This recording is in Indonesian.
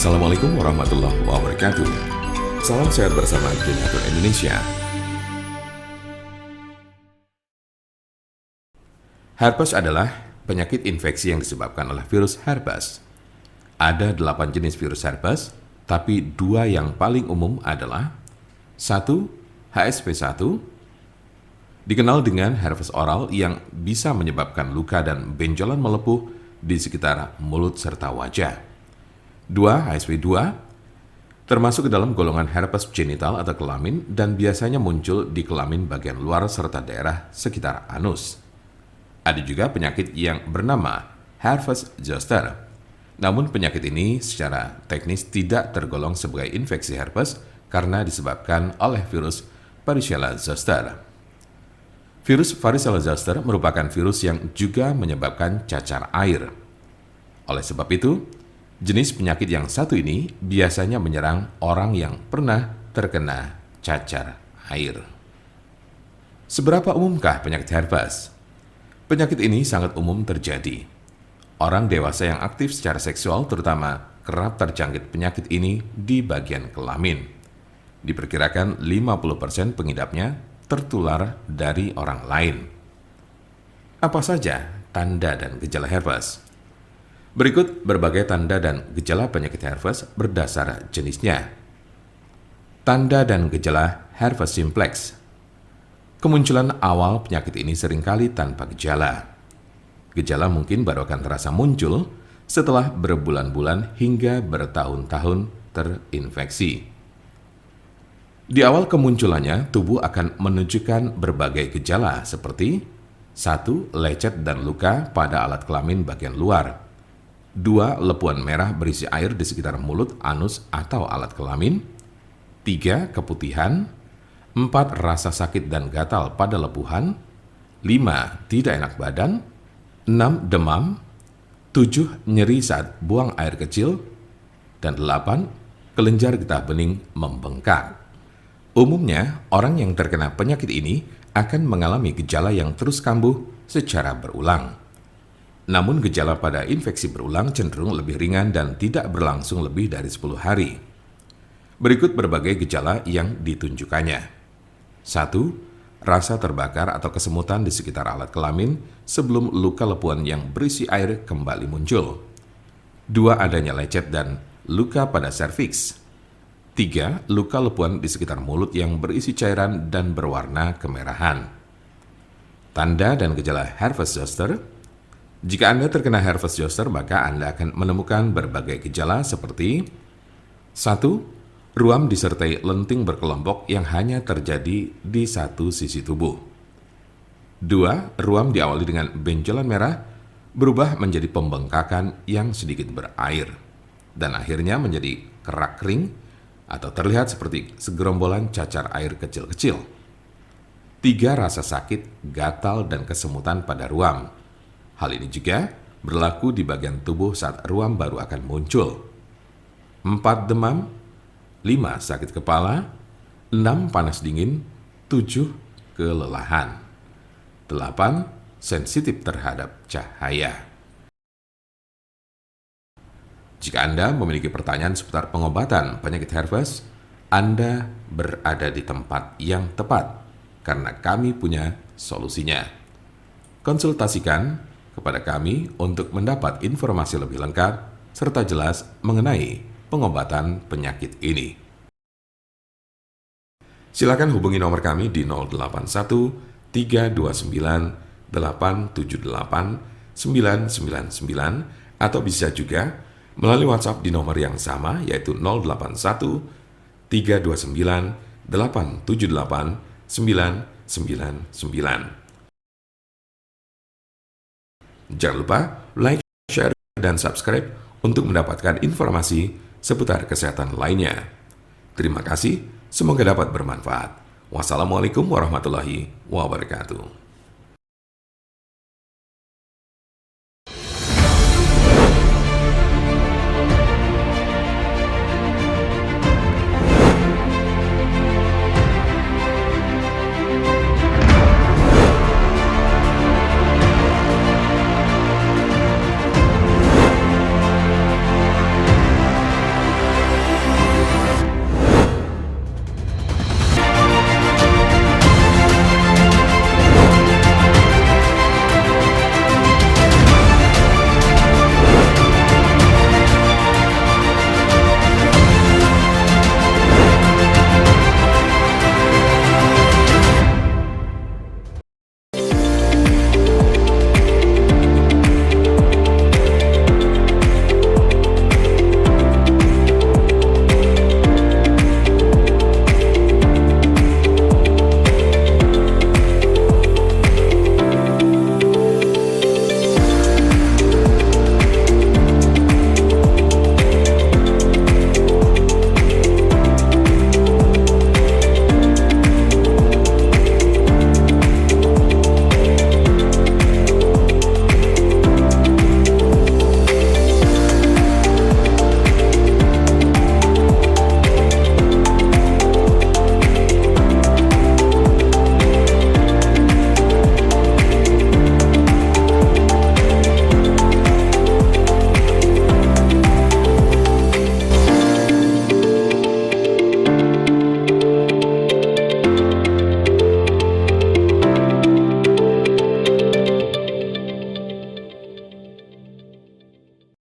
Assalamualaikum warahmatullahi wabarakatuh. Salam sehat bersama Genetor Indonesia. Herpes adalah penyakit infeksi yang disebabkan oleh virus herpes. Ada 8 jenis virus herpes, tapi 2 yang paling umum adalah 1. HSV1, dikenal dengan herpes oral yang bisa menyebabkan luka dan benjolan melepuh di sekitar mulut serta wajah. 2. HSV2, termasuk ke dalam golongan herpes genital atau kelamin dan biasanya muncul di kelamin bagian luar serta daerah sekitar anus. Ada juga penyakit yang bernama herpes zoster. Namun penyakit ini secara teknis tidak tergolong sebagai infeksi herpes karena disebabkan oleh virus Varicella zoster. Virus Varicella zoster merupakan virus yang juga menyebabkan cacar air. Oleh sebab itu, jenis penyakit yang satu ini biasanya menyerang orang yang pernah terkena cacar air. Seberapa umumkah penyakit herpes? Penyakit ini sangat umum terjadi. Orang dewasa yang aktif secara seksual terutama kerap terjangkit penyakit ini di bagian kelamin. Diperkirakan 50% pengidapnya tertular dari orang lain. Apa saja tanda dan gejala herpes? Berikut berbagai tanda dan gejala penyakit herpes berdasar jenisnya. Tanda dan gejala herpes simplex. Kemunculan awal penyakit ini seringkali tanpa gejala. Gejala mungkin baru akan terasa muncul setelah berbulan-bulan hingga bertahun-tahun terinfeksi. Di awal kemunculannya, tubuh akan menunjukkan berbagai gejala seperti 1. Lecet dan luka pada alat kelamin bagian luar. 2. Lepuan merah berisi air di sekitar mulut, anus, atau alat kelamin. 3. Keputihan. 4. Rasa sakit dan gatal pada lepuhan. 5. Tidak enak badan. 6. Demam. 7. Nyeri saat buang air kecil. Dan 8. Kelenjar getah bening membengkak. Umumnya, orang yang terkena penyakit ini akan mengalami gejala yang terus kambuh secara berulang. Namun gejala pada infeksi berulang cenderung lebih ringan dan tidak berlangsung lebih dari 10 hari. Berikut berbagai gejala yang ditunjukkannya. 1. Rasa terbakar atau kesemutan di sekitar alat kelamin sebelum luka lepuan yang berisi air kembali muncul. 2. Adanya lecet dan luka pada serviks. 3. Luka lepuan di sekitar mulut yang berisi cairan dan berwarna kemerahan. Tanda dan gejala herpes zoster. Jika Anda terkena herpes zoster, maka Anda akan menemukan berbagai gejala seperti 1. Ruam disertai lenting berkelompok yang hanya terjadi di satu sisi tubuh. 2. Ruam diawali dengan benjolan merah berubah menjadi pembengkakan yang sedikit berair dan akhirnya menjadi kerak kering atau terlihat seperti segerombolan cacar air kecil-kecil. 3. Rasa sakit, gatal, dan kesemutan pada ruam. Hal ini juga berlaku di bagian tubuh saat ruam baru akan muncul. 4. Demam. 5. Sakit kepala. 6. Panas dingin. 7. Kelelahan. 8. Sensitif terhadap cahaya. Jika Anda memiliki pertanyaan seputar pengobatan penyakit herpes, Anda berada di tempat yang tepat karena kami punya solusinya. Konsultasikan kepada kami untuk mendapat informasi lebih lengkap serta jelas mengenai pengobatan penyakit ini. Silakan hubungi nomor kami di 081 329 878 999 atau bisa juga melalui WhatsApp di nomor yang sama yaitu 081 329 878 999. Jangan lupa like, share, dan subscribe untuk mendapatkan informasi seputar kesehatan lainnya. Terima kasih, semoga dapat bermanfaat. Wassalamualaikum warahmatullahi wabarakatuh.